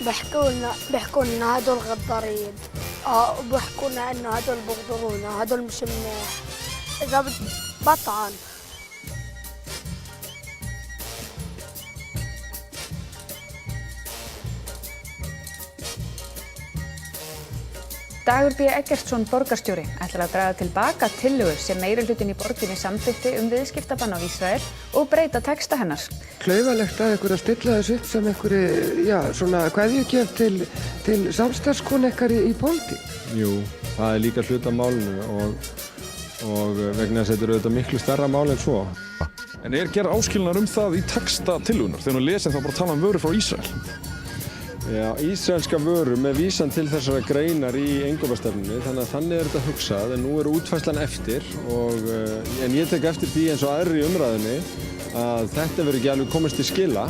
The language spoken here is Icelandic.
بيحكوا لنا هدول غدارين وبيحكوا لنا انه هدول بغدرونا هدول مش منيح اذا بطعن. Dagur B. Eggertsson borgarstjóri ætlar að draga til baka tillögu sem meirihlutinn í borginni samþykkti viðskiptabann á Ísrael og breyta texta hennar. Klaufalegt að ykkur að stilla þessu upp sem einhverju, svona kveðjugjöf til samstarfskonu ykkar í pólitík. Jú, það er líka hluti af málinu og vegna þess að þetta eru auðvitað miklu stærra mál en svo. En gerð áskilnaður það í texta tillögunnar þegar þú lesir þá bara tala vörur frá Ísrael? Já, ísraelska vöru með vísan til þessara greinar í innkaupastefnunni, þannig er þetta hugsað, en nú er útfærslan eftir en ég tek eftir því eins og aðrir í umræðunni að þetta verður ekki alveg komist til skila.